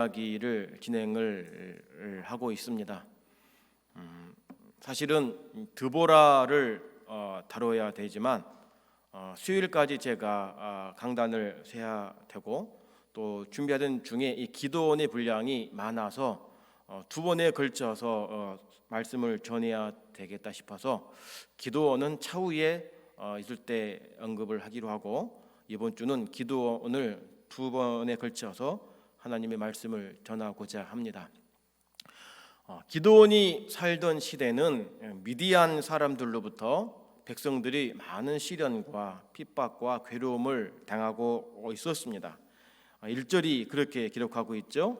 이야기를 진행을 하고 있습니다. 사실은 드보라를 다뤄야 되지만 수요일까지 제가 강단을 세야 되고 또 준비하던 중에 이 기도원의 분량이 많아서 두 번에 걸쳐서 말씀을 전해야 되겠다 싶어서 기도원은 차후에 있을 때 언급을 하기로 하고 이번 주는 기도원을 두 번에 걸쳐서 하나님의 말씀을 전하고자 합니다. 기드온이 살던 시대는 미디안 사람들로부터 백성들이 많은 시련과 핍박과 괴로움을 당하고 있었습니다. 1절이 그렇게 기록하고 있죠.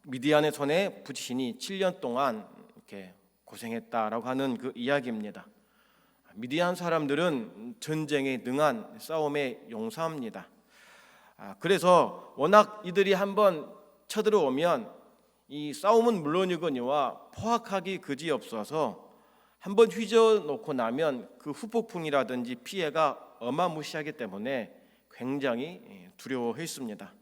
미디안의 손에 부치시니 7년 동안 이렇게 고생했다라고 하는 그 이야기입니다. 미디안 사람들은 전쟁에 능한 싸움의 용사입니다. 그래서 워낙 이들이 한번 쳐들어오면 이 싸움은 물론이거니와 포악하기 그지없어서 한번 휘저놓고 나면 그 후폭풍이라든지 피해가 어마무시하기 때문에 굉장히 두려워했습니다.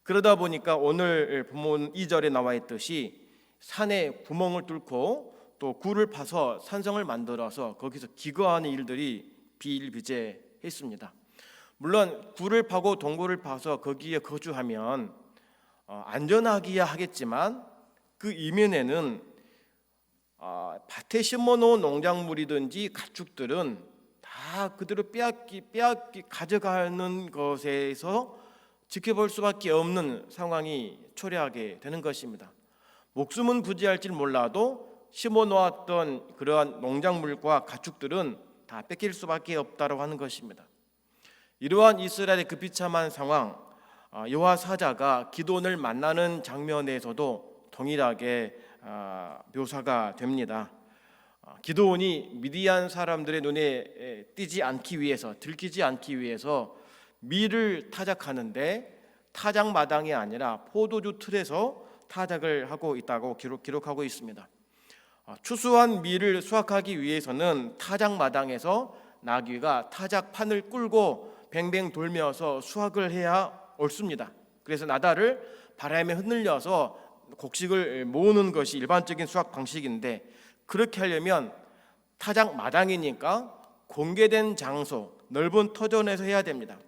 그러다 보니까 오늘 본문 2절에 나와 있듯이 산에 구멍을 뚫고 또 굴을 파서 산성을 만들어서 거기서 기거하는 일들이 비일비재했습니다. 물론 굴을 파고 동굴을 파서 거기에 거주하면 안전하기야 하겠지만 그 이면에는 밭에 심어놓은 농작물이든지 가축들은 다 그대로 빼앗기 가져가는 것에서 지켜볼 수밖에 없는 상황이 초래하게 되는 것입니다. 목숨은 부지할지 몰라도 심어놓았던 그러한 농작물과 가축들은 다 뺏길 수밖에 없다고 하는 것입니다. 이러한 이스라엘의 그 비참한 상황, 여호와 사자가 기드온을 만나는 장면에서도 동일하게 묘사가 됩니다. 기드온이 미디안 사람들의 눈에 띄지 않기 위해서, 들키지 않기 위해서 밀을 타작하는데 타작마당이 아니라 포도주 틀에서 타작을 하고 있다고 기록하고 있습니다. 추수한 밀을 수확하기 위해서는 타작마당에서 나귀가 타작판을 끌고 뱅뱅 돌면서 수확을 해야 옳습니다. 그래서 나달을 바람에 흔들려서 곡식을 모으는 것이 일반적인 수확 방식인데 그렇게 하려면 타작 마당이니까 공개된 장소, 넓은 터전에서 해야 됩니다.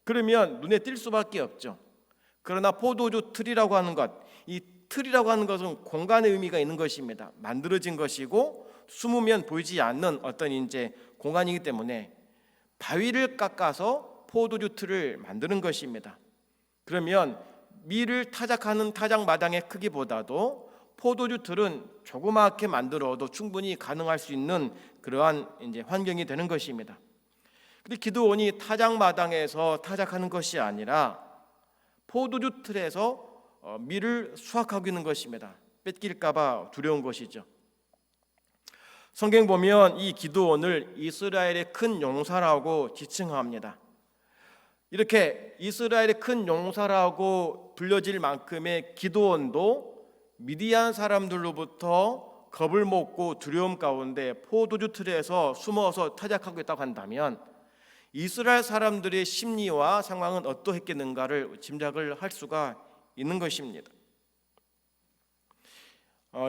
그러면 눈에 띌 수밖에 없죠. 그러나 포도주 틀이라고 하는 것, 이 틀이라고 하는 것은 공간의 의미가 있는 것입니다. 만들어진 것이고 숨으면 보이지 않는 어떤 이제 공간이기 때문에 바위를 깎아서 포도주 틀을 만드는 것입니다. 그러면 밀을 타작하는 타작 마당의 크기보다도 포도주 틀은 조그맣게 만들어도 충분히 가능할 수 있는 그러한 이제 환경이 되는 것입니다. 근데 기드온이 타작 마당에서 타작하는 것이 아니라 포도주 틀에서 밀을 수확하고 있는 것입니다. 뺏길까봐 두려운 것이죠. 성경 보면 이 기드온을 이스라엘의 큰 용사라고 지칭합니다. 이렇게 이스라엘의 큰 용사라고 불려질 만큼의 기드온도 미디안 사람들로부터 겁을 먹고 두려움 가운데 포도주 틀에서 숨어서 타작하고 있다고 한다면 이스라엘 사람들의 심리와 상황은 어떠했겠는가를 짐작을 할 수가 있는 것입니다.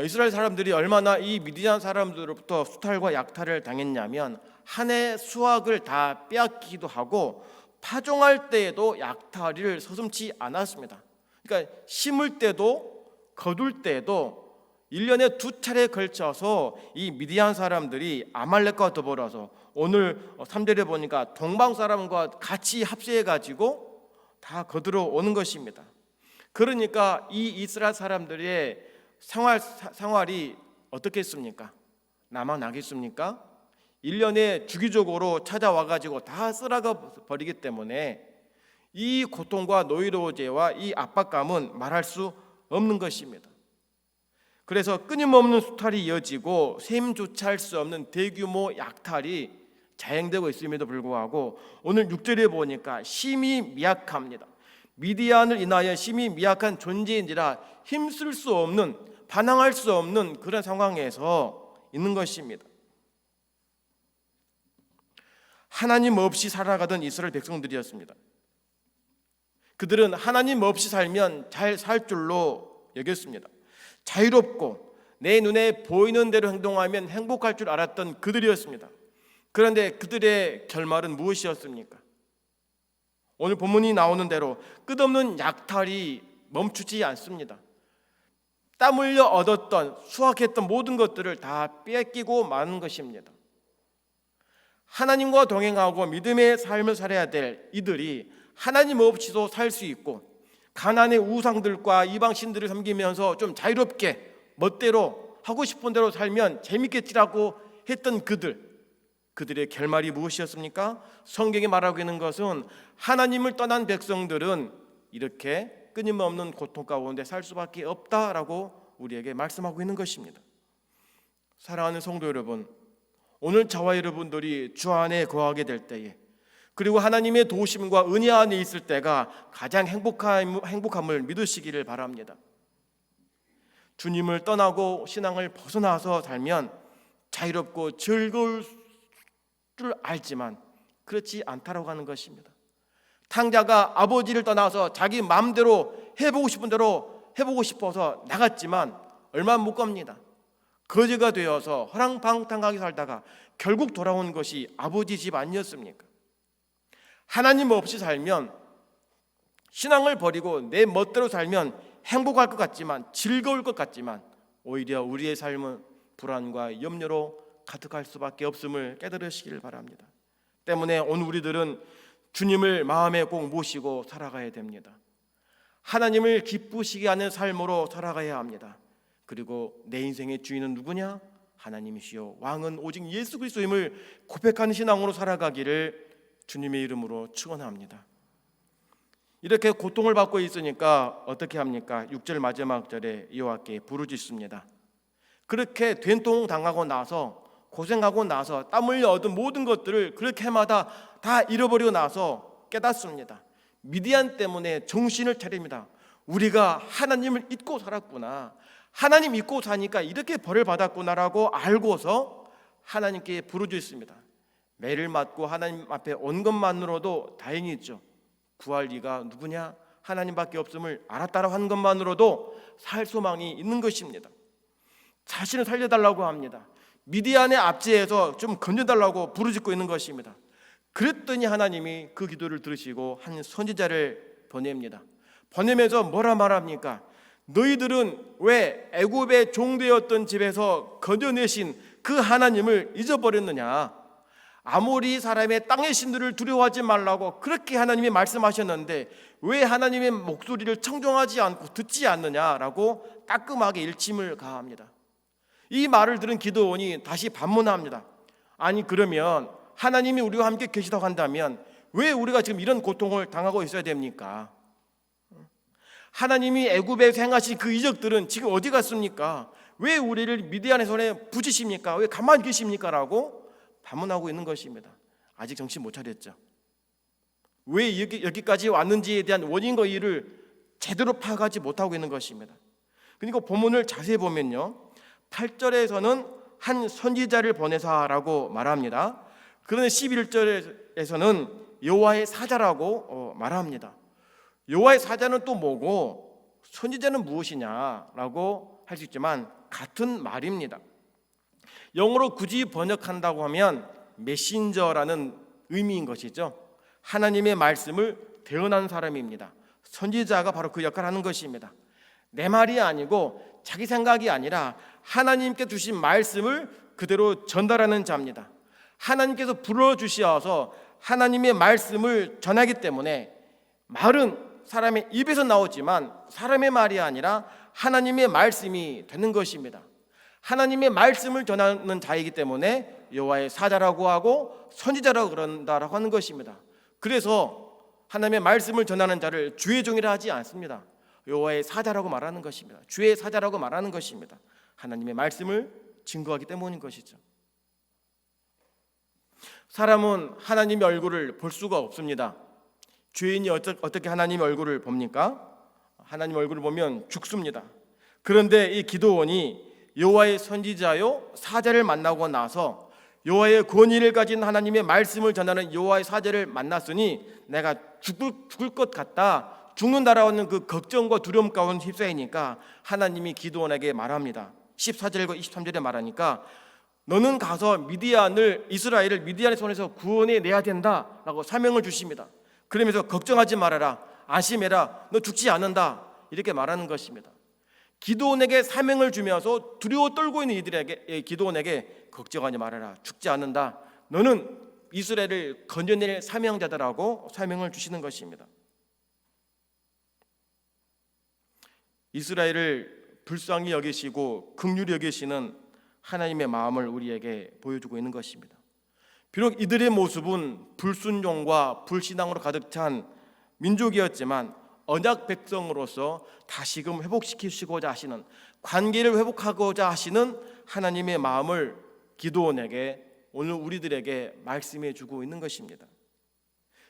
이스라엘 사람들이 얼마나 이 미디안 사람들로부터 수탈과 약탈을 당했냐면 한 해 수확을 다 빼앗기기도 하고 파종할 때에도 약탈을 서슴지 않았습니다. 그러니까 심을 때도 거둘 때도 1년에 2차례 걸쳐서 이 미디안 사람들이 아말렉과 더불어서 오늘 3절에 보니까 동방 사람과 같이 합세해가지고 다 거들어 오는 것입니다. 그러니까 이 이스라엘 사람들의 생활이 어떻겠습니까? 남아나겠습니까? 1년에 주기적으로 찾아와가지고 다 쓸어가 버리기 때문에 이 고통과 노이로제와 이 압박감은 말할 수 없는 것입니다. 그래서 끊임없는 수탈이 이어지고 셈조차 할 수 없는 대규모 약탈이 자행되고 있음에도 불구하고 오늘 6절에 보니까 심히 미약합니다. 미디안을 인하여 심히 미약한 존재인지라 힘쓸 수 없는, 반항할 수 없는 그런 상황에서 있는 것입니다. 하나님 없이 살아가던 이스라엘 백성들이었습니다. 그들은 하나님 없이 살면 잘 살 줄로 여겼습니다. 자유롭고 내 눈에 보이는 대로 행동하면 행복할 줄 알았던 그들이었습니다. 그런데 그들의 결말은 무엇이었습니까? 오늘 본문이 나오는 대로 끝없는 약탈이 멈추지 않습니다. 땀 흘려 얻었던 수확했던 모든 것들을 다 뺏기고 마는 것입니다. 하나님과 동행하고 믿음의 삶을 살아야 될 이들이 하나님 없이도 살 수 있고 가나안의 우상들과 이방신들을 섬기면서 좀 자유롭게 멋대로 하고 싶은 대로 살면 재밌겠지라고 했던 그들의 결말이 무엇이었습니까? 성경이 말하고 있는 것은 하나님을 떠난 백성들은 이렇게 끊임없는 고통 가운데 살 수밖에 없다라고 우리에게 말씀하고 있는 것입니다. 사랑하는 성도 여러분, 오늘 저와 여러분들이 주 안에 거하게 될 때에, 그리고 하나님의 도우심과 은혜 안에 있을 때가 가장 행복함을 믿으시기를 바랍니다. 주님을 떠나고 신앙을 벗어나서 살면 자유롭고 즐거울 줄 알지만 그렇지 않다라고 하는 것입니다. 탕자가 아버지를 떠나서 자기 마음대로 해보고 싶은 대로 해보고 싶어서 나갔지만 얼마 못 갑니다. 거지가 되어서 허랑방탕하게 살다가 결국 돌아온 것이 아버지 집 아니었습니까? 하나님 없이 살면, 신앙을 버리고 내 멋대로 살면 행복할 것 같지만, 즐거울 것 같지만 오히려 우리의 삶은 불안과 염려로 가득할 수밖에 없음을 깨달으시기를 바랍니다. 때문에 오늘 우리들은 주님을 마음에 꼭 모시고 살아가야 됩니다. 하나님을 기쁘시게 하는 삶으로 살아가야 합니다. 그리고 내 인생의 주인은 누구냐? 하나님이시요 왕은 오직 예수 그리스도임을 고백하는 신앙으로 살아가기를 주님의 이름으로 축원합니다. 이렇게 고통을 받고 있으니까 어떻게 합니까? 6절 마지막 절에 이와 함께 부르짖습니다. 그렇게 된통 당하고 나서, 고생하고 나서, 땀 흘려 얻은 모든 것들을 그렇게 해마다 다 잃어버리고 나서 깨닫습니다. 미디안 때문에 정신을 차립니다. 우리가 하나님을 잊고 살았구나, 하나님 잊고 사니까 이렇게 벌을 받았구나라고 알고서 하나님께 부르짖습니다. 매를 맞고 하나님 앞에 온 것만으로도 다행이죠. 구할 이가 누구냐? 하나님밖에 없음을 알았다라고 한 것만으로도 살 소망이 있는 것입니다. 자신을 살려달라고 합니다. 미디안의 압제에서 좀 건져달라고 부르짖고 있는 것입니다. 그랬더니 하나님이 그 기도를 들으시고 한 선지자를 보냅니다. 보내면서 뭐라 말합니까? 너희들은 왜 애굽의 종되었던 집에서 건져내신 그 하나님을 잊어버렸느냐? 아모리 사람의 땅의 신들을 두려워하지 말라고 그렇게 하나님이 말씀하셨는데 왜 하나님의 목소리를 청종하지 않고 듣지 않느냐라고 따끔하게 일침을 가합니다. 이 말을 들은 기드온이 다시 반문합니다. 아니, 그러면 하나님이 우리와 함께 계시다고 한다면 왜 우리가 지금 이런 고통을 당하고 있어야 됩니까? 하나님이 애굽에 행하신 그 이적들은 지금 어디 갔습니까? 왜 우리를 미디안의 손에 붙이십니까? 왜 가만히 계십니까? 라고 반문하고 있는 것입니다. 아직 정신 못 차렸죠. 왜 여기까지 왔는지에 대한 원인과 이유를 제대로 파악하지 못하고 있는 것입니다. 그러니까 본문을 자세히 보면요, 8절에서는 한 선지자를 보내사라고 말합니다. 그런데 11절에서는 여호와의 사자라고 말합니다. 여호와의 사자는 또 뭐고 선지자는 무엇이냐라고 할 수 있지만 같은 말입니다. 영어로 굳이 번역한다고 하면 메신저라는 의미인 것이죠. 하나님의 말씀을 대언하는 사람입니다. 선지자가 바로 그 역할을 하는 것입니다. 내 말이 아니고 자기 생각이 아니라 하나님께 주신 말씀을 그대로 전달하는 자입니다. 하나님께서 불러주셔서 하나님의 말씀을 전하기 때문에 말은 사람의 입에서 나오지만 사람의 말이 아니라 하나님의 말씀이 되는 것입니다. 하나님의 말씀을 전하는 자이기 때문에 여호와의 사자라고 하고 선지자라고 그런다라고 하는 것입니다. 그래서 하나님의 말씀을 전하는 자를 주의 종이라 하지 않습니다. 여호와의 사자라고 말하는 것입니다. 주의 사자라고 말하는 것입니다. 하나님의 말씀을 증거하기 때문인 것이죠. 사람은 하나님의 얼굴을 볼 수가 없습니다. 죄인이 어떻게 하나님의 얼굴을 봅니까? 하나님 얼굴을 보면 죽습니다. 그런데 이 기드온이 여호와의 선지자요 사자를 만나고 나서 여호와의 권위를 가진 하나님의 말씀을 전하는 여호와의 사자를 만났으니 내가 죽을 것 같다, 죽는다라는 그 걱정과 두려움 가운데 휩싸이니까 하나님이 기드온에게 말합니다. 14절과 23절에 말하니까 너는 가서 이스라엘을 미디안의 손에서 구원해 내야 된다라고 사명을 주십니다. 그러면서 걱정하지 말아라, 안심해라, 너 죽지 않는다, 이렇게 말하는 것입니다. 기드온에게 사명을 주면서 두려워 떨고 있는 기드온에게 걱정하지 말아라, 죽지 않는다, 너는 이스라엘을 건져낼 사명자다라고 사명을 주시는 것입니다. 이스라엘을 불쌍히 여기시고 긍휼히 여기시는 하나님의 마음을 우리에게 보여주고 있는 것입니다. 비록 이들의 모습은 불순종과 불신앙으로 가득 찬 민족이었지만 언약 백성으로서 다시금 회복시키시고자 하시는, 관계를 회복하고자 하시는 하나님의 마음을 기드온에게, 오늘 우리들에게 말씀해 주고 있는 것입니다.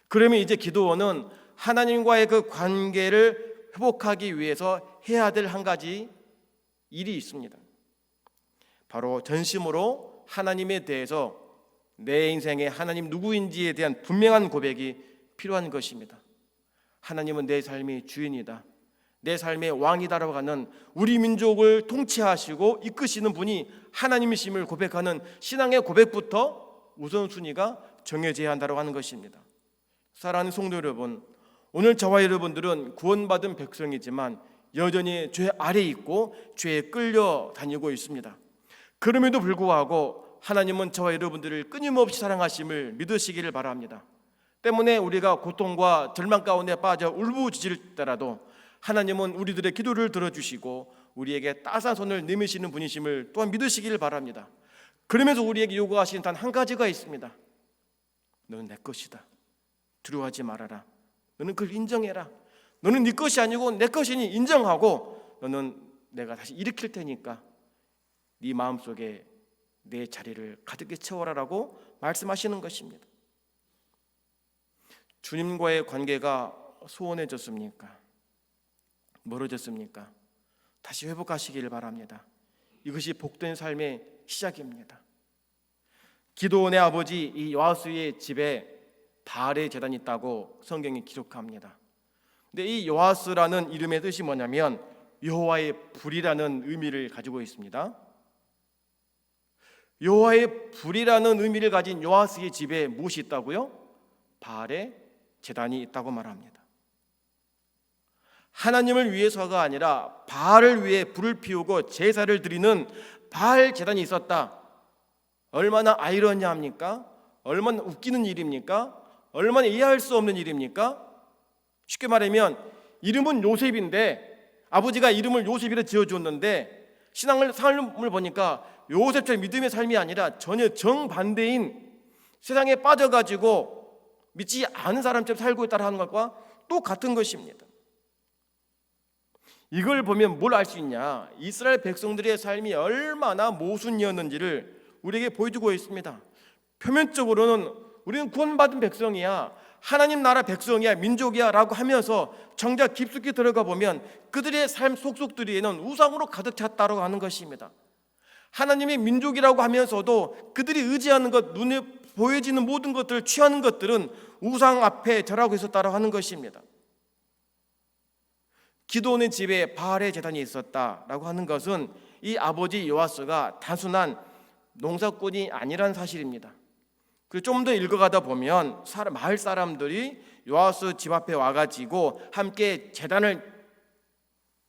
그러면 이제 기드온은 하나님과의 그 관계를 회복하기 위해서 해야 될 한 가지 일이 있습니다. 바로 전심으로 하나님에 대해서 내 인생에 하나님 누구인지에 대한 분명한 고백이 필요한 것입니다. 하나님은 내 삶의 주인이다, 내 삶의 왕이다라고 하는, 우리 민족을 통치하시고 이끄시는 분이 하나님이심을 고백하는 신앙의 고백부터 우선순위가 정해져야 한다고 하는 것입니다. 사랑하는 성도 여러분, 오늘 저와 여러분들은 구원받은 백성이지만 여전히 죄 아래에 있고 죄에 끌려다니고 있습니다. 그럼에도 불구하고 하나님은 저와 여러분들을 끊임없이 사랑하심을 믿으시기를 바랍니다. 때문에 우리가 고통과 절망 가운데 빠져 울부짖을 때라도 하나님은 우리들의 기도를 들어주시고 우리에게 따스한 손을 내미시는 분이심을 또한 믿으시기를 바랍니다. 그러면서 우리에게 요구하시는 단 한 가지가 있습니다. 너는 내 것이다, 두려워하지 말아라, 너는 그걸 인정해라, 너는 네 것이 아니고 내 것이니 인정하고 너는 내가 다시 일으킬 테니까 네 마음속에 내 자리를 가득히 채워라라고 말씀하시는 것입니다. 주님과의 관계가 소원해졌습니까? 멀어졌습니까? 다시 회복하시기를 바랍니다. 이것이 복된 삶의 시작입니다. 기드온의 아버지 이 요아스의 집에 바알의 제단이 있다고 성경이 기록합니다. 근데 이 요아스라는 이름의 뜻이 뭐냐면 여호와의 불이라는 의미를 가지고 있습니다. 여호와의 불이라는 의미를 가진 요아스의 집에 무엇이 있다고요? 바알의 제단이 있다고 말합니다. 하나님을 위해서가 아니라 바알을 위해 불을 피우고 제사를 드리는 바알 제단이 있었다. 얼마나 아이러니합니까? 얼마나 웃기는 일입니까? 얼마나 이해할 수 없는 일입니까? 쉽게 말하면 이름은 요셉인데 아버지가 이름을 요셉이라 지어주었는데 삶을 보니까 요셉처럼 믿음의 삶이 아니라 전혀 정반대인, 세상에 빠져가지고 믿지 않은 사람처럼 살고 있다는 것과 똑같은 것입니다. 이걸 보면 뭘 알 수 있냐? 이스라엘 백성들의 삶이 얼마나 모순이었는지를 우리에게 보여주고 있습니다. 표면적으로는 우리는 구원받은 백성이야, 하나님 나라 백성이야, 민족이야 라고 하면서 정작 깊숙이 들어가 보면 그들의 삶 속속들이에는 우상으로 가득 찼다고 하는 것입니다. 하나님의 민족이라고 하면서도 그들이 의지하는 것, 눈에 보여지는 모든 것들을 취하는 것들은 우상 앞에 절하고 있었다고 하는 것입니다. 기드온의 집에 바알의 제단이 있었다라고 하는 것은 이 아버지 요아스가 단순한 농사꾼이 아니란 사실입니다. 그리고 좀 더 읽어가다 보면 마을 사람들이 요아스 집 앞에 와가지고 함께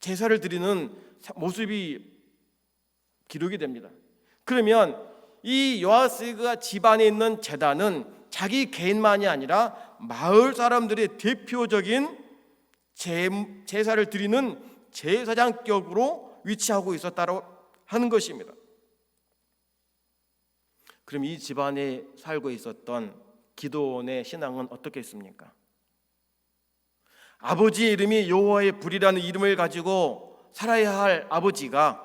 제사를 드리는 모습이 기록이 됩니다. 그러면 이 요아스가 집안에 있는 제단은 자기 개인만이 아니라 마을 사람들의 대표적인 제사를 드리는 제사장격으로 위치하고 있었다고 하는 것입니다. 그럼 이 집안에 살고 있었던 기드온의 신앙은 어떻겠습니까? 아버지의 이름이 여호와의 불이라는 이름을 가지고 살아야 할 아버지가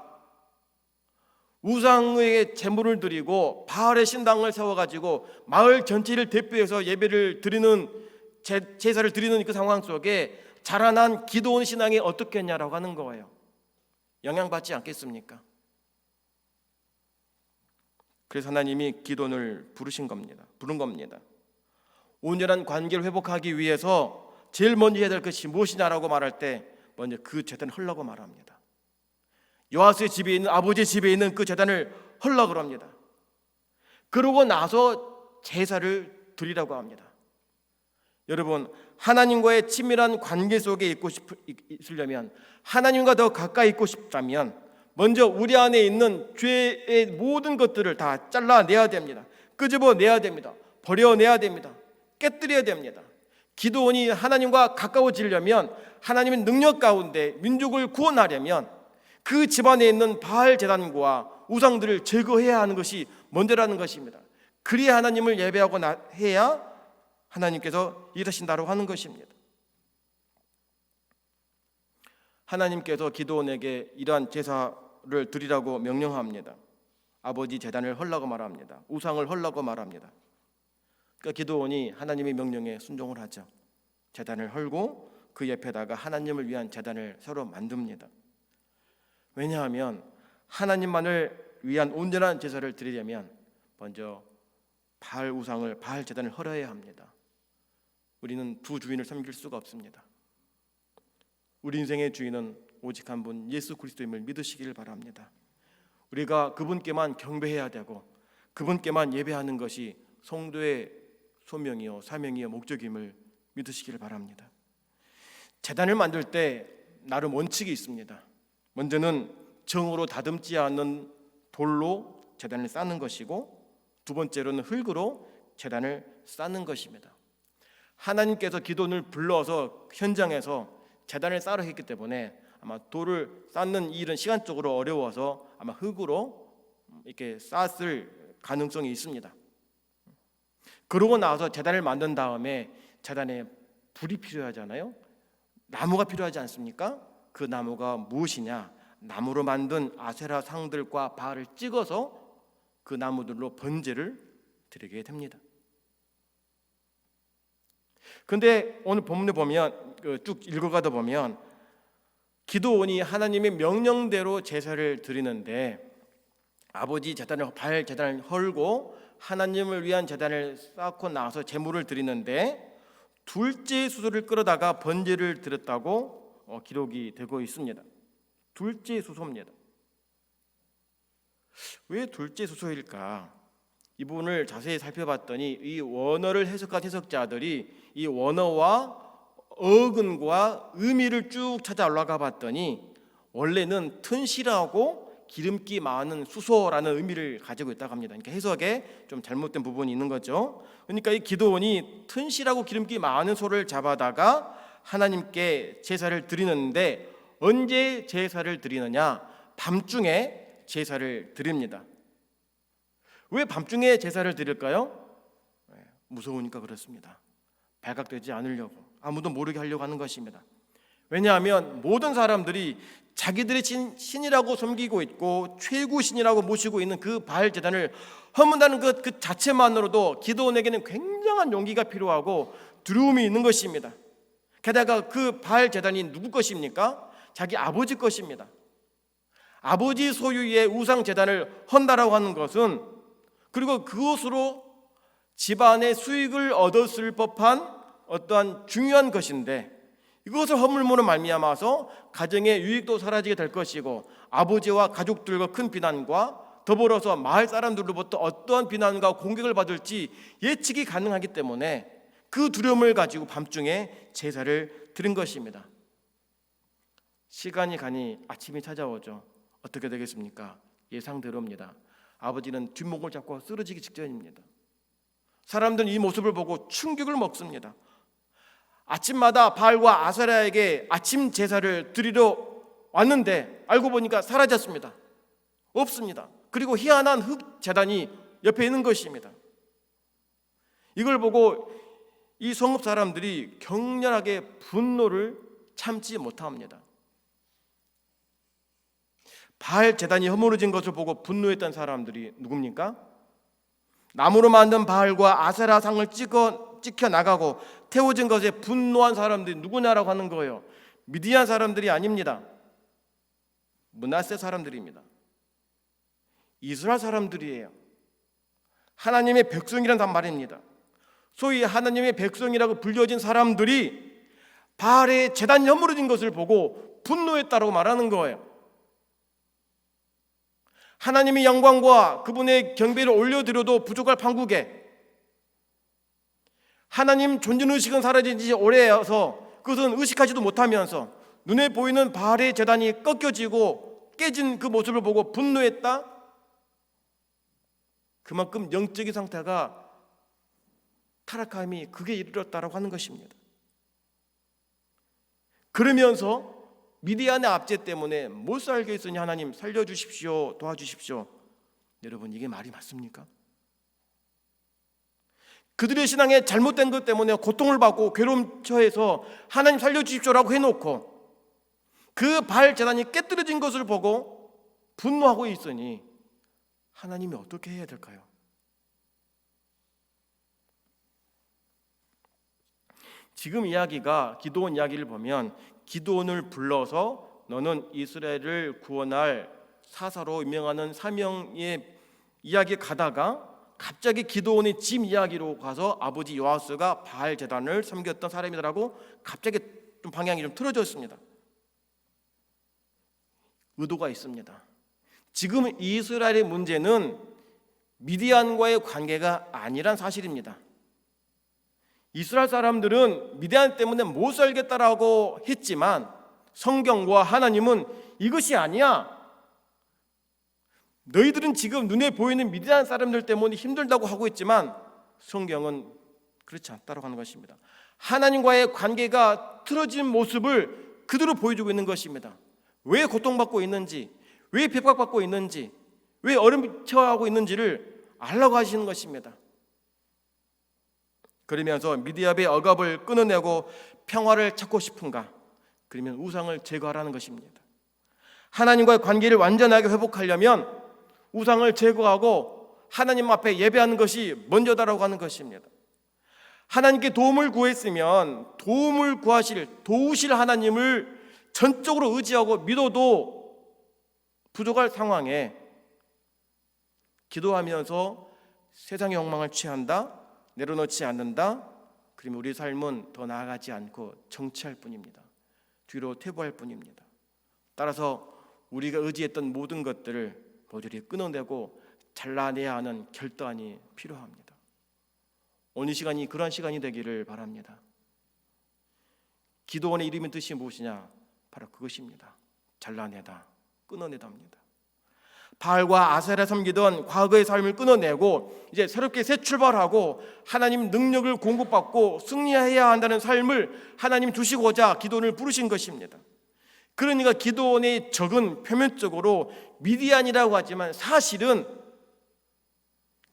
우상에게 제물을 드리고 바알의 신당을 세워가지고 마을 전체를 대표해서 예배를 드리는 제사를 드리는 그 상황 속에 자라난 기드온 신앙이 어떻겠냐라고 하는 거예요. 영향받지 않겠습니까? 그래서 하나님이 기드온을 부른 겁니다. 온전한 관계를 회복하기 위해서 제일 먼저 해야 될 것이 무엇이냐라고 말할 때 먼저 그 제단을 헐라고 말합니다. 요아스의 집에 있는, 아버지의 집에 있는 그 제단을 헐라고 합니다. 그러고 나서 제사를 드리라고 합니다. 여러분, 하나님과의 친밀한 관계 속에 있으려면, 하나님과 더 가까이 있고 싶다면 먼저 우리 안에 있는 죄의 모든 것들을 다 잘라내야 됩니다. 끄집어내야 됩니다. 버려내야 됩니다. 깨뜨려야 됩니다. 기도원이 하나님과 가까워지려면, 하나님의 능력 가운데 민족을 구원하려면 그 집안에 있는 바알 제단과 우상들을 제거해야 하는 것이 먼저라는 것입니다. 그리야 하나님을 예배하고 해야 하나님께서 일하신다고 하는 것입니다. 하나님께서 기도원에게 이러한 제사를 드리라고 명령합니다. 아버지 제단을 헐라고 말합니다. 우상을 헐라고 말합니다. 그러니까 기도원이 하나님의 명령에 순종을 하죠. 제단을 헐고 그 옆에다가 하나님을 위한 제단을 새로 만듭니다. 왜냐하면 하나님만을 위한 온전한 제사를 드리려면 먼저 바알 우상을, 바알 제단을 헐어야 합니다. 우리는 두 주인을 섬길 수가 없습니다. 우리 인생의 주인은 오직 한 분, 예수 그리스도임을 믿으시기를 바랍니다. 우리가 그분께만 경배해야 되고 그분께만 예배하는 것이 성도의 소명이요 사명이요 목적임을 믿으시기를 바랍니다. 제단을 만들 때 나름 원칙이 있습니다. 먼저는 정으로 다듬지 않는 돌로 제단을 쌓는 것이고, 두 번째로는 흙으로 제단을 쌓는 것입니다. 하나님께서 기도원을 불러서 현장에서 제단을 쌓으려 했기 때문에 아마 돌을 쌓는 일은 시간적으로 어려워서 아마 흙으로 이렇게 쌓았을 가능성이 있습니다. 그러고 나서 제단을 만든 다음에 제단에 불이 필요하잖아요. 나무가 필요하지 않습니까? 그 나무가 무엇이냐? 나무로 만든 아세라 상들과 바알을 찍어서 그 나무들로 번제를 드리게 됩니다. 근데 오늘 본문에 보면 쭉 읽어가다 보면 기도원이 하나님의 명령대로 제사를 드리는데, 아버지 제단을, 바알 제단을 헐고 하나님을 위한 제단을 쌓고 나서 제물을 드리는데 둘째 수소를 끌어다가 번제를 드렸다고 기록이 되고 있습니다. 둘째 수소입니다. 왜 둘째 수소일까? 이 부분을 자세히 살펴봤더니 이 원어를 해석한 해석자들이 이 원어와 어근과 의미를 쭉 찾아 올라가 봤더니 원래는 튼실하고 기름기 많은 수소라는 의미를 가지고 있다고 합니다. 그러니까 해석에 좀 잘못된 부분이 있는 거죠. 그러니까 이 기도원이 튼실하고 기름기 많은 소를 잡아다가 하나님께 제사를 드리는데, 언제 제사를 드리느냐? 밤중에 제사를 드립니다. 왜 밤중에 제사를 드릴까요? 무서우니까 그렇습니다. 발각되지 않으려고, 아무도 모르게 하려고 하는 것입니다. 왜냐하면 모든 사람들이 자기들의 신이라고 섬기고 있고 최고 신이라고 모시고 있는 그 바알 제단을 허문다는 그 자체만으로도 기도원에게는 굉장한 용기가 필요하고 두려움이 있는 것입니다. 게다가 그 바알 제단이 누구 것입니까? 자기 아버지 것입니다. 아버지 소유의 우상 제단을 헌다라고 하는 것은, 그리고 그것으로 집안의 수익을 얻었을 법한 어떠한 중요한 것인데, 이것을 허물므로 말미암아서 가정의 유익도 사라지게 될 것이고, 아버지와 가족들과 큰 비난과 더불어서 마을 사람들로부터 어떠한 비난과 공격을 받을지 예측이 가능하기 때문에 그 두려움을 가지고 밤중에 제사를 드린 것입니다. 시간이 가니 아침이 찾아오죠. 어떻게 되겠습니까? 예상대로입니다. 아버지는 뒷목을 잡고 쓰러지기 직전입니다. 사람들은 이 모습을 보고 충격을 먹습니다. 아침마다 바알과 아세라에게 아침 제사를 드리러 왔는데 알고 보니까 사라졌습니다. 없습니다. 그리고 희한한 흙 제단이 옆에 있는 것입니다. 이걸 보고 이 성읍 사람들이 격렬하게 분노를 참지 못합니다. 바알 제단이 허물어진 것을 보고 분노했던 사람들이 누굽니까? 나무로 만든 바알과 아세라 상을 찍혀 나가고 태워진 것에 분노한 사람들이 누구냐라고 하는 거예요. 미디안 사람들이 아닙니다. 므낫세 사람들입니다. 이스라엘 사람들이에요. 하나님의 백성이란 말입니다. 소위 하나님의 백성이라고 불려진 사람들이 바알의 제단이 허물어진 것을 보고 분노했다라고 말하는 거예요. 하나님의 영광과 그분의 경배를 올려드려도 부족할 판국에 하나님 존재의식은 사라진 지 오래여서 그것은 의식하지도 못하면서 눈에 보이는 바알의 제단이 꺾여지고 깨진 그 모습을 보고 분노했다? 그만큼 영적인 상태가 타락함이 극에 이르렀다라고 하는 것입니다. 그러면서 미디안의 압제 때문에 못 살게 했으니 하나님 살려주십시오, 도와주십시오. 여러분, 이게 말이 맞습니까? 그들의 신앙에 잘못된 것 때문에 고통을 받고 괴로움 처해서 하나님 살려주십시오라고 해놓고 그 바알 제단이 깨뜨려진 것을 보고 분노하고 있으니 하나님이 어떻게 해야 될까요? 지금 이야기가 기드온 이야기를 보면 기드온을 불러서 너는 이스라엘을 구원할 사사로 임명하는 사명의 이야기에 가다가 갑자기 기드온의 짐 이야기로 가서 아버지 요아스가 바알 제단을 섬겼던 사람이라고 갑자기 좀 방향이 좀 틀어졌습니다. 의도가 있습니다. 지금 이스라엘의 문제는 미디안과의 관계가 아니란 사실입니다. 이스라엘 사람들은 미디안 때문에 못 살겠다라고 했지만 성경과 하나님은 이것이 아니야. 너희들은 지금 눈에 보이는 미디안 사람들 때문에 힘들다고 하고 있지만 성경은 그렇지 않다고 하는 것입니다. 하나님과의 관계가 틀어진 모습을 그대로 보여주고 있는 것입니다. 왜 고통받고 있는지, 왜 핍박받고 있는지, 왜 어려움 처하고 있는지를 알라고 하시는 것입니다. 그러면서 미디안의 억압을 끊어내고 평화를 찾고 싶은가? 그러면 우상을 제거하라는 것입니다. 하나님과의 관계를 완전하게 회복하려면 우상을 제거하고 하나님 앞에 예배하는 것이 먼저다라고 하는 것입니다. 하나님께 도움을 구했으면 도움을 도우실 하나님을 전적으로 의지하고 믿어도 부족할 상황에 기도하면서 세상의 욕망을 취한다, 내려놓지 않는다, 그러면 우리 삶은 더 나아가지 않고 정치할 뿐입니다. 뒤로 퇴보할 뿐입니다. 따라서 우리가 의지했던 모든 것들을 모조리 끊어내고 잘라내야 하는 결단이 필요합니다. 오늘 시간이 그런 시간이 되기를 바랍니다. 기도원의 이름의 뜻이 무엇이냐? 바로 그것입니다. 잘라내다, 끊어내다입니다. 바알과 아세라 섬기던 과거의 삶을 끊어내고 이제 새롭게 새 출발하고 하나님 능력을 공급받고 승리해야 한다는 삶을 하나님 주시고자 기도원을 부르신 것입니다. 그러니까 기도원의 적은 표면적으로 미디안이라고 하지만 사실은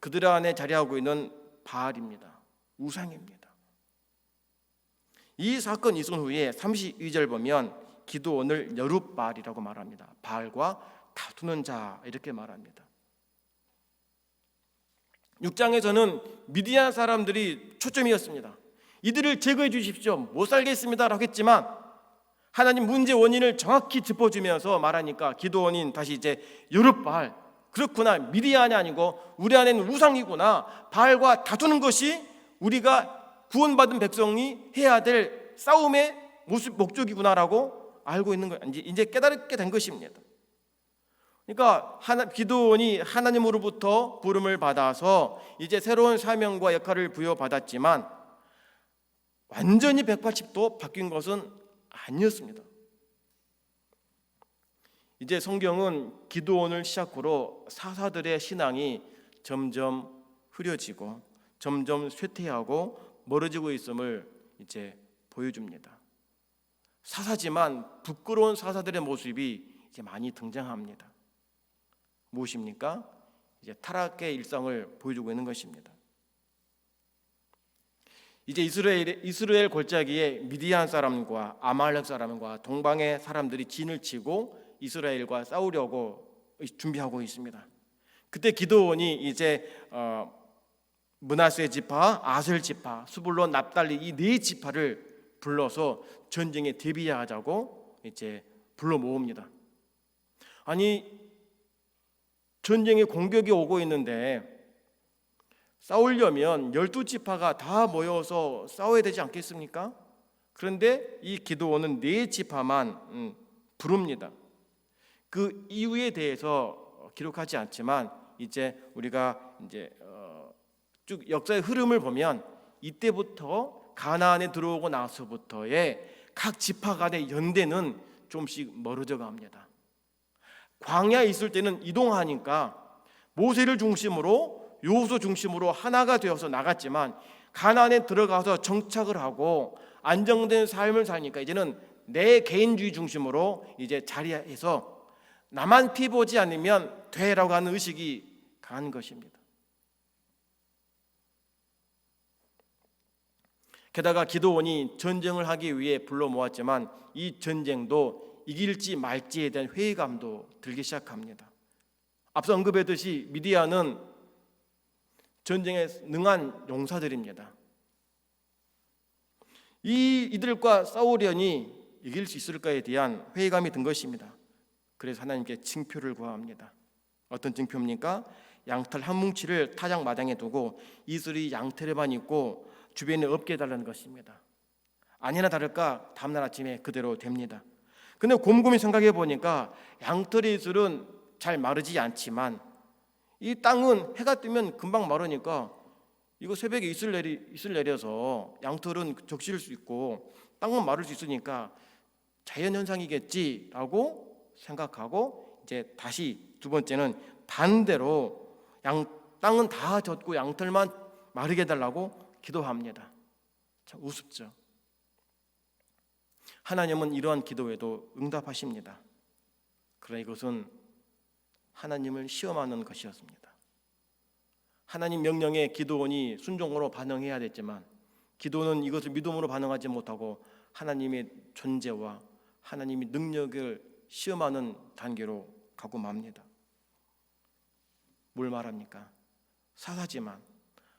그들 안에 자리하고 있는 바알입니다. 우상입니다. 이 사건 있은 후에 32절 보면 기도원을 여룻바알이라고 말합니다. 바알과 다투는 자 이렇게 말합니다. 6장에서는 미디안 사람들이 초점이었습니다. 이들을 제거해 주십시오, 못 살겠습니다라고 했지만 하나님 문제 원인을 정확히 짚어주면서 말하니까 기도원인 다시 이제 여룻바알, 그렇구나, 미디안이 아니고 우리 안에는 우상이구나, 바알과 다투는 것이 우리가 구원받은 백성이 해야 될 싸움의 목적이구나라고 알고 있는 거, 이제 깨닫게 된 것입니다. 그러니까 기도원이 하나님으로부터 부름을 받아서 이제 새로운 사명과 역할을 부여받았지만 완전히 180도 바뀐 것은 아니었습니다. 이제 성경은 기드온을 시작으로 사사들의 신앙이 점점 흐려지고 점점 쇠퇴하고 멀어지고 있음을 이제 보여줍니다. 사사지만 부끄러운 사사들의 모습이 이제 많이 등장합니다. 무엇입니까? 이제 타락의 일상을 보여주고 있는 것입니다. 이제 이스라엘 골짜기에 미디안 사람과 아말렉 사람과 동방의 사람들이 진을 치고 이스라엘과 싸우려고 준비하고 있습니다. 그때 기드온이 이제 므낫세 지파, 아셀 지파, 스불론, 납달리 이 네 지파를 불러서 전쟁에 대비하자고 이제 불러 모읍니다. 아니, 전쟁에 공격이 오고 있는데 싸우려면 12지파가 다 모여서 싸워야 되지 않겠습니까? 그런데 이 기드온은 네 지파만 부릅니다. 그 이유에 대해서 기록하지 않지만 이제 우리가 쭉 역사의 흐름을 보면 이때부터 가나안에 들어오고 나서부터의 각 지파 간의 연대는 좀씩 멀어져 갑니다. 광야에 있을 때는 이동하니까 모세를 중심으로 여호수아 중심으로 하나가 되어서 나갔지만 가나안에 들어가서 정착을 하고 안정된 삶을 사니까 이제는 내 개인주의 중심으로 이제 자리해서 나만 피 보지 않으면 돼라고 하는 의식이 강한 것입니다. 게다가 기드온이 전쟁을 하기 위해 불러 모았지만 이 전쟁도 이길지 말지에 대한 회의감도 들기 시작합니다. 앞서 언급했듯이 미디안은 전쟁에 능한 용사들입니다. 이들과 싸우려니 이길 수 있을까에 대한 회의감이 든 것입니다. 그래서 하나님께 징표를 구합니다. 어떤 징표입니까? 양털 한 뭉치를 타작 마당에 두고 이슬이 양털에만 있고 주변에 없게 해달라는 것입니다. 아니나 다를까 다음날 아침에 그대로 됩니다. 근데 곰곰이 생각해 보니까 양털의 이슬은 잘 마르지 않지만 이 땅은 해가 뜨면 금방 마르니까 이거 새벽에 이슬 내려서 양털은 적실 수 있고 땅은 마를 수 있으니까 자연현상이겠지라고 생각하고 이제 다시 두 번째는 반대로 땅은 다 젖고 양털만 마르게 해달라고 기도합니다. 참 우습죠. 하나님은 이러한 기도에도 응답하십니다. 그러나 이것은 하나님을 시험하는 것이었습니다. 하나님 명령에 기드온이 순종으로 반응해야 됐지만 기드온은 이것을 믿음으로 반응하지 못하고 하나님의 존재와 하나님의 능력을 시험하는 단계로 가고 맙니다. 뭘 말합니까? 사사지만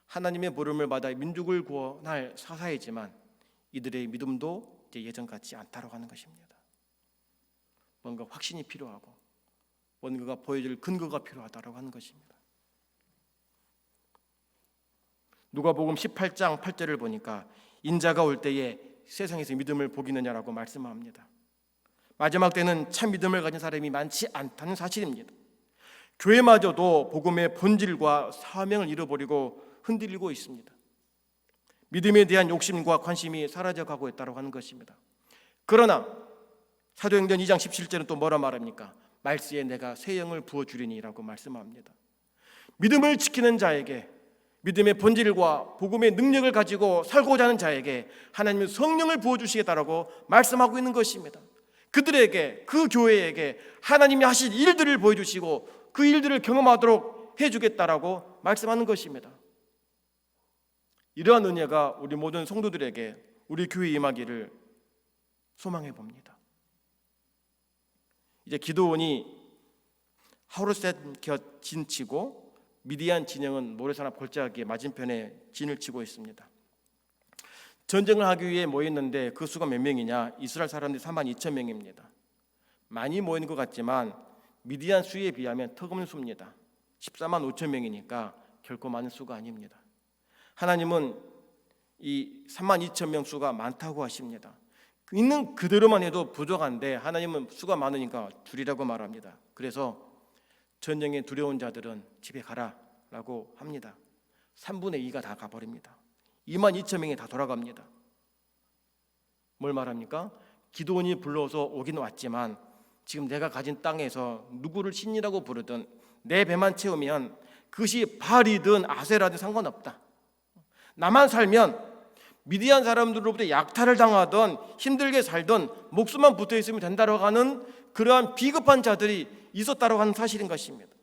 하나님의 부름을 받아 민족을 구원할 사사이지만 이들의 믿음도 이제 예전 같지 않다고 하는 것입니다. 뭔가 확신이 필요하고 뭔가가 보여줄 근거가 필요하다고 하는 것입니다. 누가복음 18장 8절을 보니까 인자가 올 때에 세상에서 믿음을 보기느냐라고 말씀합니다. 마지막 때는 참 믿음을 가진 사람이 많지 않다는 사실입니다. 교회마저도 복음의 본질과 사명을 잃어버리고 흔들리고 있습니다. 믿음에 대한 욕심과 관심이 사라져가고 있다고 하는 것입니다. 그러나 사도행전 2장 17절은 또 뭐라 말합니까? 말씀에 내가 새 영을 부어주리니라고 말씀합니다. 믿음을 지키는 자에게 믿음의 본질과 복음의 능력을 가지고 살고자 하는 자에게 하나님은 성령을 부어주시겠다라고 말씀하고 있는 것입니다. 그들에게, 그 교회에게 하나님이 하실 일들을 보여주시고 그 일들을 경험하도록 해주겠다라고 말씀하는 것입니다. 이러한 은혜가 우리 모든 성도들에게 우리 교회에 임하기를 소망해 봅니다. 이제 기드온이 하루셋 곁 진치고 미디안 진영은 모래사나 골짜기에 맞은편에 진을 치고 있습니다. 전쟁을 하기 위해 모였는데 그 수가 몇 명이냐? 이스라엘 사람들이 32,000명입니다. 많이 모인 것 같지만 미디안 수에 비하면 턱없는 수입니다. 145,000명이니까 결코 많은 수가 아닙니다. 하나님은 이 32,000명 수가 많다고 하십니다. 있는 그대로만 해도 부족한데 하나님은 수가 많으니까 줄이라고 말합니다. 그래서 전쟁에 두려운 자들은 집에 가라라고 합니다. 3분의 2가 다 가버립니다. 22,000명이 다 돌아갑니다. 뭘 말합니까? 기드온이 불러서 오긴 왔지만 지금 내가 가진 땅에서 누구를 신이라고 부르든 내 배만 채우면 그것이 바알이든 아세라든 상관없다. 나만 살면 미디안 사람들로부터 약탈을 당하던 힘들게 살던 목숨만 붙어있으면 된다고 하는 그러한 비겁한 자들이 있었다고 하는 사실인 것입니다.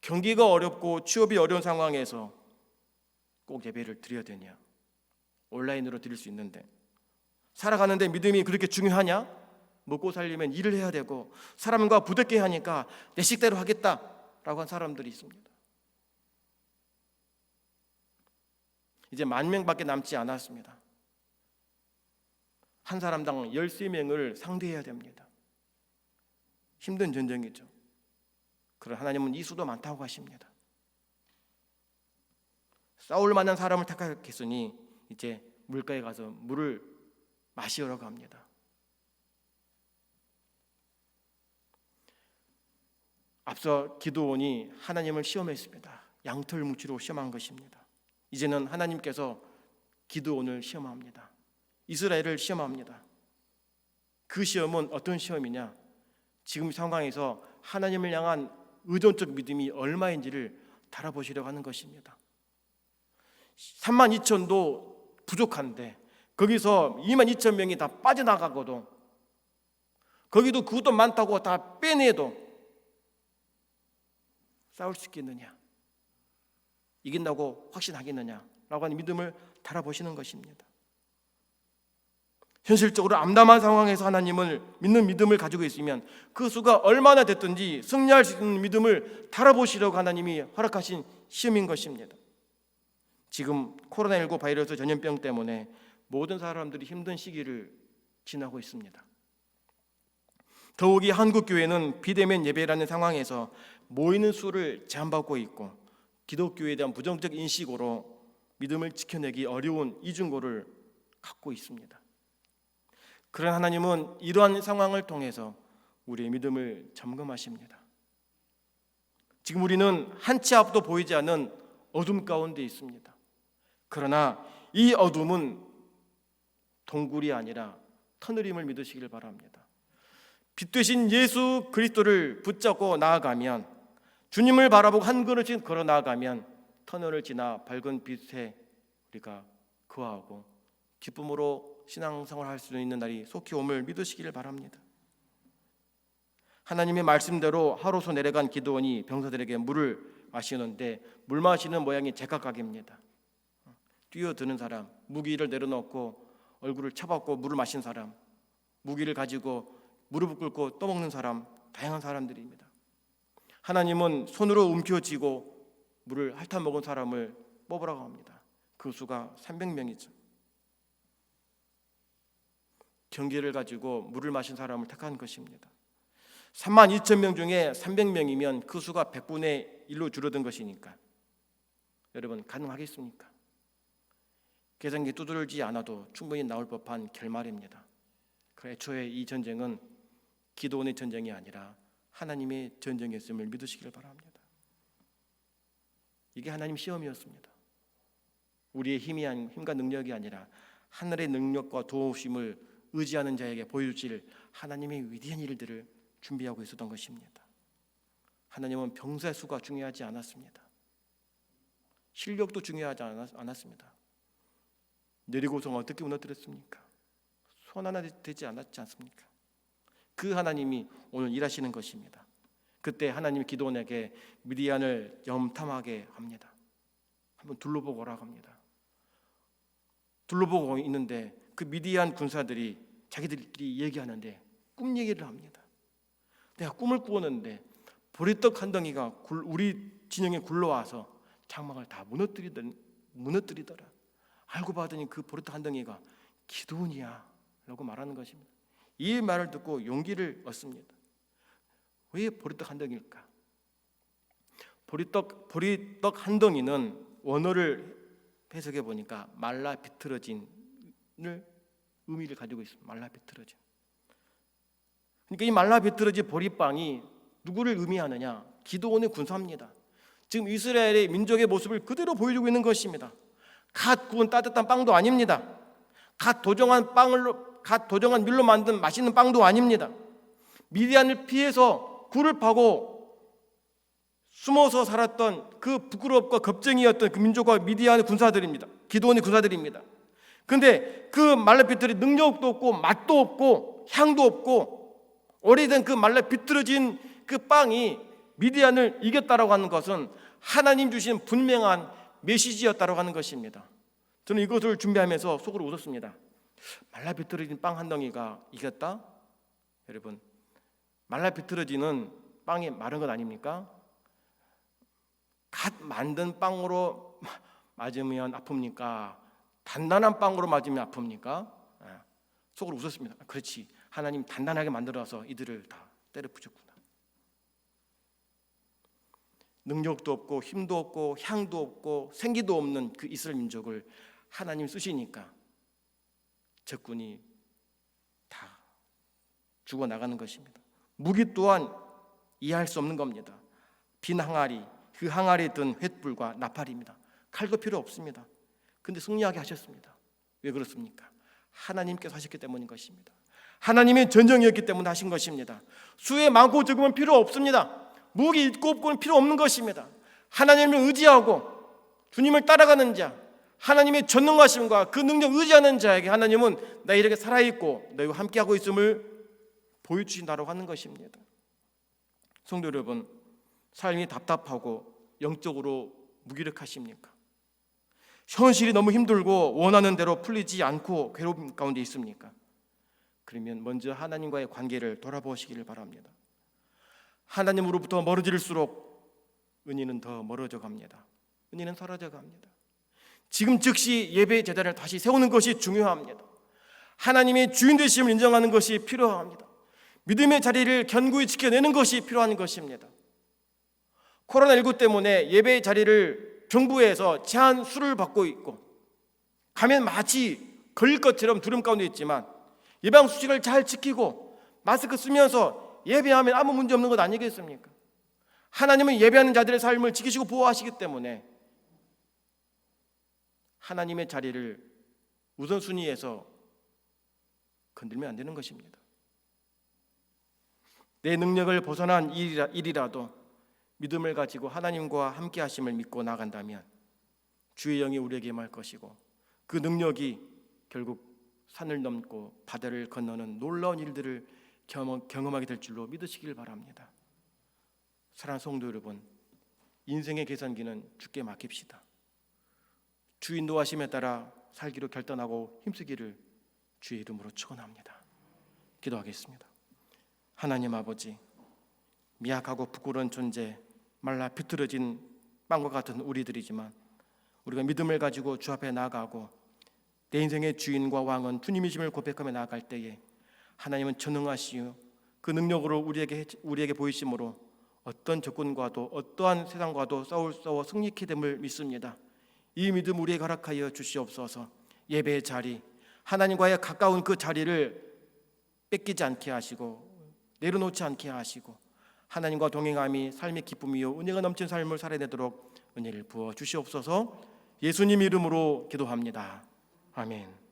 경기가 어렵고 취업이 어려운 상황에서 꼭 예배를 드려야 되냐? 온라인으로 드릴 수 있는데 살아가는데 믿음이 그렇게 중요하냐? 먹고 살려면 일을 해야 되고 사람과 부대껴야 하니까 내 식대로 하겠다라고 한 사람들이 있습니다. 이제 10,000명밖에 남지 않았습니다. 한 사람당 13명을 상대해야 됩니다. 힘든 전쟁이죠. 그러나 하나님은 이 수도 많다고 하십니다. 싸울 만한 사람을 택하겠으니 이제 물가에 가서 물을 마시려고 합니다. 앞서 기드온이 하나님을 시험했습니다. 양털 뭉치로 시험한 것입니다. 이제는 하나님께서 기드온을 시험합니다. 이스라엘을 시험합니다. 그 시험은 어떤 시험이냐? 지금 상황에서 하나님을 향한 의존적 믿음이 얼마인지를 달아보시려고 하는 것입니다. 32,000도 부족한데 거기서 22,000명이 다 빠져나가고도, 거기도 그것도 많다고 다 빼내도 싸울 수 있겠느냐? 이긴다고 확신하겠느냐? 라고 하는 믿음을 달아보시는 것입니다. 현실적으로 암담한 상황에서 하나님을 믿는 믿음을 가지고 있으면 그 수가 얼마나 됐든지 승리할 수 있는 믿음을 달아보시려고 하나님이 허락하신 시험인 것입니다. 지금 코로나19 바이러스 전염병 때문에 모든 사람들이 힘든 시기를 지나고 있습니다. 더욱이 한국교회는 비대면 예배라는 상황에서 모이는 수를 제한받고 있고 기독교에 대한 부정적 인식으로 믿음을 지켜내기 어려운 이중고를 갖고 있습니다. 그러나 하나님은 이러한 상황을 통해서 우리의 믿음을 점검하십니다. 지금 우리는 한 치 앞도 보이지 않는 어둠 가운데 있습니다. 그러나 이 어둠은 동굴이 아니라 터널임을 믿으시길 바랍니다. 빛 되신 예수 그리스도를 붙잡고 나아가면, 주님을 바라보고 한 걸음씩 걸어 나아가면 터널을 지나 밝은 빛에 우리가 거하고 기쁨으로 신앙생활을 할 수 있는 날이 속히 옴을 믿으시기를 바랍니다. 하나님의 말씀대로 하루소 내려간 기드온이 병사들에게 물을 마시는데 물 마시는 모양이 제각각입니다. 뛰어드는 사람, 무기를 내려놓고 얼굴을 쳐박고 물을 마신 사람, 무기를 가지고 무릎을 꿇고 떠먹는 사람, 다양한 사람들입니다. 하나님은 손으로 움켜쥐고 물을 핥아먹은 사람을 뽑으라고 합니다. 그 수가 300명이죠. 경계를 가지고 물을 마신 사람을 택한 것입니다. 32,000명 중에 300명이면 그 수가 100분의 1로 줄어든 것이니까 여러분 가능하겠습니까? 계산기 두드러지지 않아도 충분히 나올 법한 결말입니다. 애초에 이 전쟁은 기드온의 전쟁이 아니라 하나님의 전쟁이었음을 믿으시길 바랍니다. 이게 하나님 시험이었습니다. 우리의 힘과 능력이 아니라 하늘의 능력과 도우심을 의지하는 자에게 보여주실 하나님의 위대한 일들을 준비하고 있었던 것입니다. 하나님은 병사의 수가 중요하지 않았습니다. 실력도 중요하지 않았습니다. 내리고성 어떻게 무너뜨렸습니까? 손 하나 되지 않았지 않습니까? 그 하나님이 오늘 일하시는 것입니다. 그때 하나님이 기드온에게 미디안을 염탐하게 합니다. 한번 둘러보고 오라고 합니다. 둘러보고 있는데 그 미디안 군사들이 자기들끼리 얘기하는데 꿈 얘기를 합니다. 내가 꿈을 꾸었는데 보리떡 한 덩이가 우리 진영에 굴러와서 장막을 다 무너뜨리더라. 알고 봤더니 그 보리떡 한 덩이가 기드온이야 라고 말하는 것입니다. 이 말을 듣고 용기를 얻습니다. 왜 보리떡 한 덩이일까? 보리떡 한 덩이는 원어를 해석해 보니까 말라 비틀어진을 의미를 가지고 있습니다. 말라 비틀어진. 그러니까 이 말라 비틀어진 보리빵이 누구를 의미하느냐? 기드온의 군사입니다. 지금 이스라엘의 민족의 모습을 그대로 보여주고 있는 것입니다. 갓 구운 따뜻한 빵도 아닙니다. 갓 도정한 밀로 만든 맛있는 빵도 아닙니다. 미디안을 피해서 굴을 파고 숨어서 살았던 그 부끄럽고 겁쟁이였던 그 민족과 미디안의 군사들입니다. 기드온의 군사들입니다. 그런데 그 말라 비틀어진 능력도 없고 맛도 없고 향도 없고 오래된 그 말라 비틀어진 그 빵이 미디안을 이겼다라고 하는 것은 하나님 주신 분명한 메시지였다라고 하는 것입니다. 저는 이것을 준비하면서 속으로 웃었습니다. 말라 비틀어진 빵 한 덩이가 이겼다? 여러분, 말라 비틀어지는 빵이 마른 것 아닙니까? 갓 만든 빵으로 맞으면 아픕니까? 단단한 빵으로 맞으면 아픕니까? 속으로 웃었습니다. 그렇지, 하나님 단단하게 만들어서 이들을 다 때려 부셨구나. 능력도 없고 힘도 없고 향도 없고 생기도 없는 그 이스라엘 민족을 하나님 쓰시니까 적군이 다 죽어나가는 것입니다. 무기 또한 이해할 수 없는 겁니다. 빈 항아리, 그 항아리에 든 횃불과 나팔입니다. 칼도 필요 없습니다. 근데 승리하게 하셨습니다. 왜 그렇습니까? 하나님께서 하셨기 때문인 것입니다. 하나님의 전쟁이었기 때문에 하신 것입니다. 수에 많고 적으면 필요 없습니다. 무기 있고 없고는 필요 없는 것입니다. 하나님을 의지하고 주님을 따라가는 자, 하나님의 전능하심과 그 능력 의지하는 자에게 하나님은 너희에게 살아있고 너희와 함께하고 있음을 보여주신다고 하는 것입니다. 성도 여러분, 삶이 답답하고 영적으로 무기력하십니까? 현실이 너무 힘들고 원하는 대로 풀리지 않고 괴로움 가운데 있습니까? 그러면 먼저 하나님과의 관계를 돌아보시기를 바랍니다. 하나님으로부터 멀어질수록 은혜는 더 멀어져 갑니다. 은혜는 사라져 갑니다. 지금 즉시 예배 제단을 다시 세우는 것이 중요합니다. 하나님의 주인 되심을 인정하는 것이 필요합니다. 믿음의 자리를 견고히 지켜내는 것이 필요한 것입니다. 코로나19 때문에 예배 자리를 정부에서 제한 수를 받고 있고 가면 마치 걸릴 것처럼 두려움 가운데 있지만 예방 수칙을 잘 지키고 마스크 쓰면서 예배하면 아무 문제 없는 것 아니겠습니까? 하나님은 예배하는 자들의 삶을 지키시고 보호하시기 때문에 하나님의 자리를 우선순위에서 건들면 안 되는 것입니다. 내 능력을 벗어난 일이라도 믿음을 가지고 하나님과 함께 하심을 믿고 나간다면 주의 영이 우리에게 임할 것이고 그 능력이 결국 산을 넘고 바다를 건너는 놀라운 일들을 경험하게 될 줄로 믿으시길 바랍니다. 사랑하는 성도 여러분, 인생의 계산기는 주께 맡깁시다. 주 인도하심에 따라 살기로 결단하고 힘쓰기를 주의 이름으로 축원합니다. 기도하겠습니다. 하나님 아버지, 미약하고 부끄러운 존재, 말라 비틀어진 빵과 같은 우리들이지만 우리가 믿음을 가지고 주 앞에 나아가고 내 인생의 주인과 왕은 주님이심을 고백하며 나아갈 때에 하나님은 전능하시오 그 능력으로 우리에게 보이심으로 어떤 적군과도 어떠한 세상과도 싸워 승리케 됨을 믿습니다. 이 믿음 우리에게 허락하여 주시옵소서. 예배의 자리, 하나님과의 가까운 그 자리를 뺏기지 않게 하시고 내려놓지 않게 하시고 하나님과 동행함이 삶의 기쁨이요 은혜가 넘치는 삶을 살아내도록 은혜를 부어 주시옵소서. 예수님 이름으로 기도합니다. 아멘.